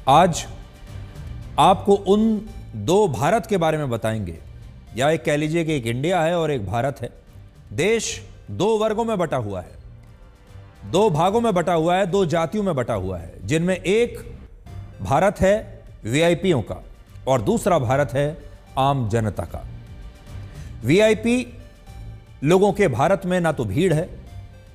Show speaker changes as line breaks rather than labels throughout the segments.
आज आपको उन दो भारत के बारे में बताएंगे, या एक कह लीजिए कि एक इंडिया है और एक भारत है। देश दो वर्गों में बटा हुआ है, दो भागों में बटा हुआ है, दो जातियों में बटा हुआ है, जिनमें एक भारत है वीआईपीओं का और दूसरा भारत है आम जनता का। वीआईपी लोगों के भारत में ना तो भीड़ है,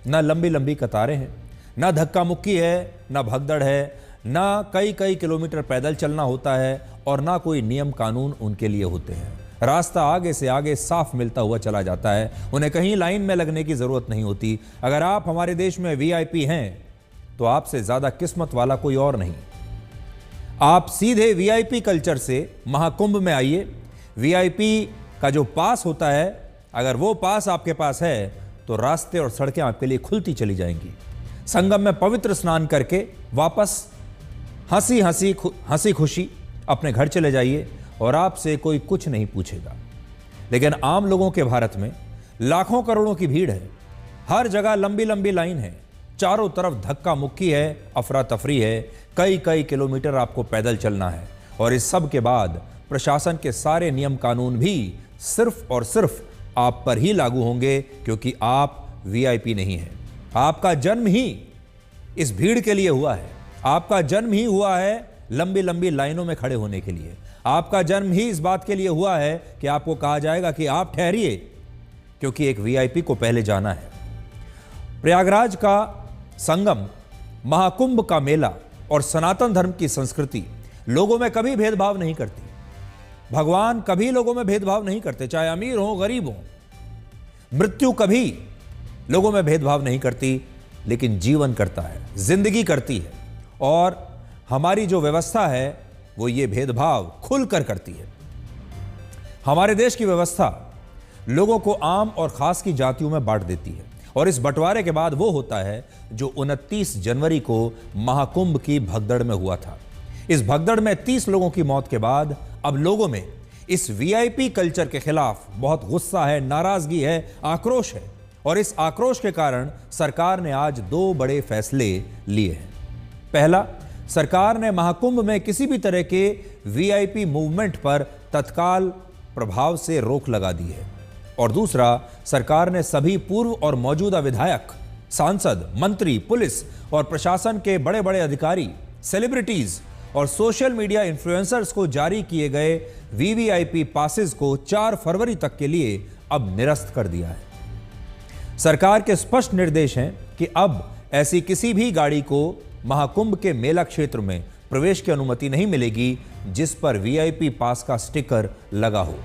ना लंबी लंबी कतारें हैं, ना धक्का मुक्की है, ना भगदड़ है, ना कई कई किलोमीटर पैदल चलना होता है और ना कोई नियम कानून उनके लिए होते हैं। रास्ता आगे से आगे साफ मिलता हुआ चला जाता है, उन्हें कहीं लाइन में लगने की जरूरत नहीं होती। अगर आप हमारे देश में वीआईपी हैं तो आपसे ज्यादा किस्मत वाला कोई और नहीं। आप सीधे वीआईपी कल्चर से महाकुंभ में आइए। वीआईपी का जो पास होता है, अगर वो पास आपके पास है तो रास्ते और सड़कें आपके लिए खुलती चली जाएंगी। संगम में पवित्र स्नान करके वापस हंसी खुशी अपने घर चले जाइए और आपसे कोई कुछ नहीं पूछेगा। लेकिन आम लोगों के भारत में लाखों करोड़ों की भीड़ है, हर जगह लंबी लंबी लाइन है, चारों तरफ धक्का मुक्की है, अफरा तफरी है, कई कई किलोमीटर आपको पैदल चलना है। और इस सब के बाद प्रशासन के सारे नियम कानून भी सिर्फ और सिर्फ आप पर ही लागू होंगे, क्योंकि आप वीआईपी नहीं हैं। आपका जन्म ही इस भीड़ के लिए हुआ है, आपका जन्म ही हुआ है लंबी लंबी लाइनों में खड़े होने के लिए, आपका जन्म ही इस बात के लिए हुआ है कि आपको कहा जाएगा कि आप ठहरिए, क्योंकि एक वीआईपी को पहले जाना है। प्रयागराज का संगम, महाकुंभ का मेला और सनातन धर्म की संस्कृति लोगों में कभी भेदभाव नहीं करती। भगवान कभी लोगों में भेदभाव नहीं करते, चाहे अमीर हो गरीब हो। मृत्यु कभी लोगों में भेदभाव नहीं करती, लेकिन जीवन करता है, जिंदगी करती है। और हमारी जो व्यवस्था है वो ये भेदभाव खुलकर करती है। हमारे देश की व्यवस्था लोगों को आम और खास की जातियों में बांट देती है, और इस बंटवारे के बाद वो होता है जो 29 जनवरी को महाकुंभ की भगदड़ में हुआ था। इस भगदड़ में 30 लोगों की मौत के बाद अब लोगों में इस वीआईपी कल्चर के खिलाफ बहुत गुस्सा है, नाराजगी है, आक्रोश है। और इस आक्रोश के कारण सरकार ने आज दो बड़े फैसले लिए हैं। पहला, सरकार ने महाकुंभ में किसी भी तरह के वीआईपी मूवमेंट पर तत्काल प्रभाव से रोक लगा दी है। और दूसरा, सरकार ने सभी पूर्व और मौजूदा विधायक, सांसद, मंत्री, पुलिस और प्रशासन के बड़े बड़े अधिकारी, सेलिब्रिटीज और सोशल मीडिया इन्फ्लुएंसर्स को जारी किए गए वीवीआईपी पासेस को 4 फरवरी तक के लिए अब निरस्त कर दिया है। सरकार के स्पष्ट निर्देश हैं कि अब ऐसी किसी भी गाड़ी को महाकुंभ के मेला क्षेत्र में प्रवेश की अनुमति नहीं मिलेगी जिस पर वीआईपी पास का स्टिकर लगा हो।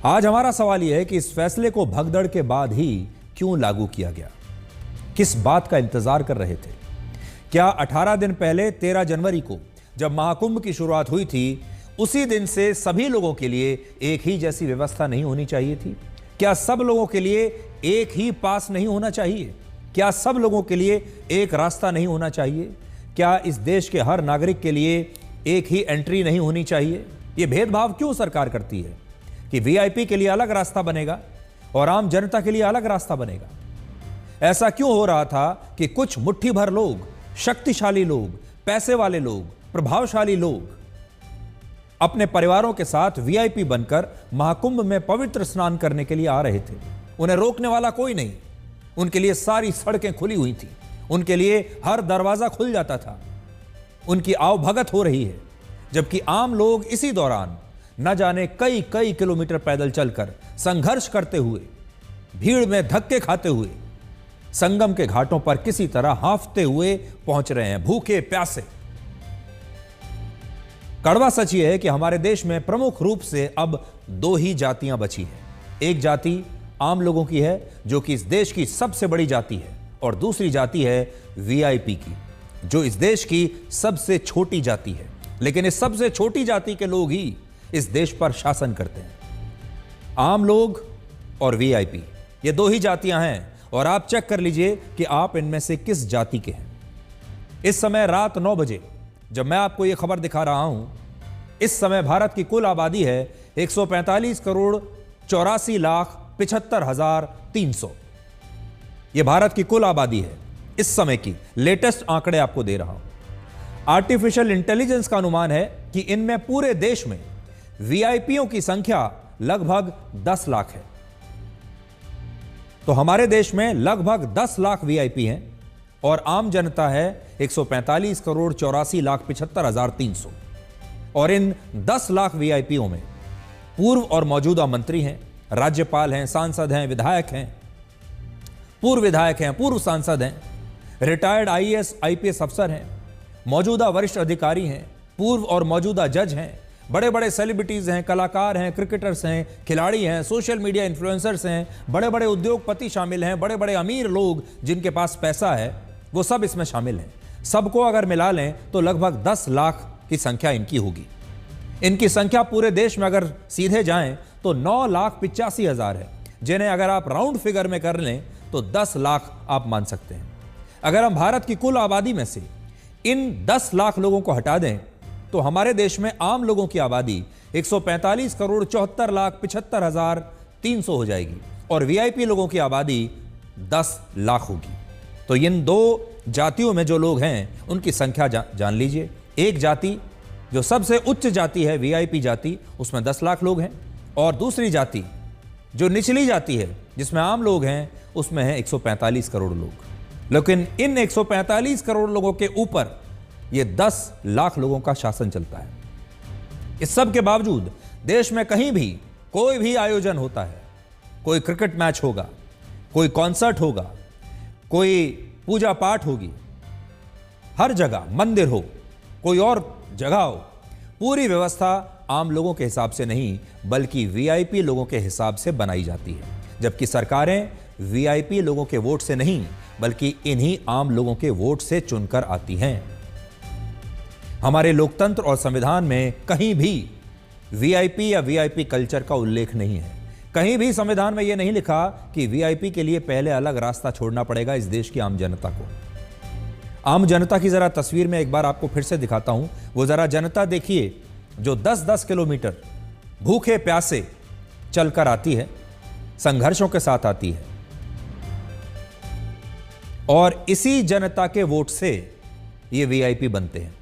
आज हमारा सवाल यह है कि इस फैसले को भगदड़ के बाद ही क्यों लागू किया गया? किस बात का इंतजार कर रहे थे? क्या 18 दिन पहले 13 जनवरी को जब महाकुंभ की शुरुआत हुई थी, उसी दिन से सभी लोगों के लिए एक ही जैसी व्यवस्था नहीं होनी चाहिए थी? क्या सब लोगों के लिए एक ही पास नहीं होना चाहिए? क्या सब लोगों के लिए एक रास्ता नहीं होना चाहिए? क्या इस देश के हर नागरिक के लिए एक ही एंट्री नहीं होनी चाहिए? ये भेदभाव क्यों सरकार करती है कि वीआईपी के लिए अलग रास्ता बनेगा और आम जनता के लिए अलग रास्ता बनेगा? ऐसा क्यों हो रहा था कि कुछ मुट्ठी भर लोग, शक्तिशाली लोग, पैसे वाले लोग, प्रभावशाली लोग अपने परिवारों के साथ वीआईपी बनकर महाकुंभ में पवित्र स्नान करने के लिए आ रहे थे? उन्हें रोकने वाला कोई नहीं, उनके लिए सारी सड़कें खुली हुई थी, उनके लिए हर दरवाजा खुल जाता था, उनकी आवभगत हो रही है। जबकि आम लोग इसी दौरान न जाने कई कई किलोमीटर पैदल चलकर, संघर्ष करते हुए, भीड़ में धक्के खाते हुए संगम के घाटों पर किसी तरह हांफते हुए पहुंच रहे हैं, भूखे प्यासे। कड़वा सच यह है कि हमारे देश में प्रमुख रूप से अब दो ही जातियां बची हैं। एक जाति आम लोगों की है, जो कि इस देश की सबसे बड़ी जाति है, और दूसरी जाति है वीआईपी की, जो इस देश की सबसे छोटी जाति है। लेकिन इस सबसे छोटी जाति के लोग ही इस देश पर शासन करते हैं। आम लोग और वीआईपी, ये दो ही जातियां हैं, और आप चेक कर लीजिए कि आप इनमें से किस जाति के हैं। इस समय रात 9 बजे जब मैं आपको यह खबर दिखा रहा हूं, इस समय भारत की कुल आबादी है 145,84,75,300। यह भारत की कुल आबादी है। इस समय की लेटेस्ट आंकड़े आपको दे रहा हूं। आर्टिफिशियल इंटेलिजेंस का अनुमान है कि इनमें पूरे देश में वीआईपीओ की संख्या लगभग 10 लाख है। तो हमारे देश में लगभग 10 लाख वीआईपी हैं और आम जनता है 145 करोड़ 84 लाख 75,300। और इन 10 लाख वीआईपीओ में पूर्व और मौजूदा मंत्री हैं, राज्यपाल हैं, सांसद हैं, विधायक हैं, पूर्व विधायक हैं, पूर्व सांसद हैं, रिटायर्ड आईएएस आईपीएस अफसर हैं, मौजूदा वरिष्ठ अधिकारी हैं, पूर्व और मौजूदा जज हैं, बड़े बड़े सेलिब्रिटीज हैं, कलाकार हैं, क्रिकेटर्स हैं, खिलाड़ी हैं, सोशल मीडिया इन्फ्लुएंसर्स हैं, बड़े बड़े उद्योगपति शामिल हैं, बड़े बड़े अमीर लोग जिनके पास पैसा है वो सब इसमें शामिल हैं। सबको अगर मिला लें तो लगभग 10 लाख की संख्या इनकी होगी। इनकी संख्या पूरे देश में अगर सीधे जाएं तो 9,85,000 है, जिन्हें अगर आप राउंड फिगर में कर लें तो 10 लाख आप मान सकते हैं। अगर हम भारत की कुल आबादी में से इन 10 लाख लोगों को हटा दें तो हमारे देश में आम लोगों की आबादी 145 करोड़ 74 लाख 75,300 हो जाएगी और वीआईपी लोगों की आबादी 10 लाख होगी। तो इन दो जातियों में जो लोग हैं उनकी संख्या जान लीजिए। एक जाति जो सबसे उच्च जाति है वीआईपी जाति, उसमें 10 लाख लोग हैं और दूसरी जाति जो निचली जाति है जिसमें आम लोग हैं उसमें है 145 करोड़ लोग। लेकिन इन 145 करोड़ लोगों के ऊपर ये 10 लाख लोगों का शासन चलता है। इस सब के बावजूद देश में कहीं भी कोई भी आयोजन होता है, कोई क्रिकेट मैच होगा, कोई कॉन्सर्ट होगा, कोई पूजा पाठ होगी, हर जगह मंदिर हो, कोई और जगह हो, पूरी व्यवस्था आम लोगों के हिसाब से नहीं बल्कि वीआईपी लोगों के हिसाब से बनाई जाती है। जबकि सरकारें वीआईपी लोगों के वोट से नहीं बल्कि इन्हीं आम लोगों के वोट से चुनकर आती हैं। हमारे लोकतंत्र और संविधान में कहीं भी वीआईपी या वीआईपी कल्चर का उल्लेख नहीं है। कहीं भी संविधान में यह नहीं लिखा कि वीआईपी के लिए पहले अलग रास्ता छोड़ना पड़ेगा इस देश की आम जनता को। आम जनता की जरा तस्वीर में एक बार आपको फिर से दिखाता हूं। वो जरा जनता देखिए जो 10-10 किलोमीटर भूखे प्यासे चलकर आती है, संघर्षों के साथ आती है और इसी जनता के वोट से ये वीआईपी बनते हैं।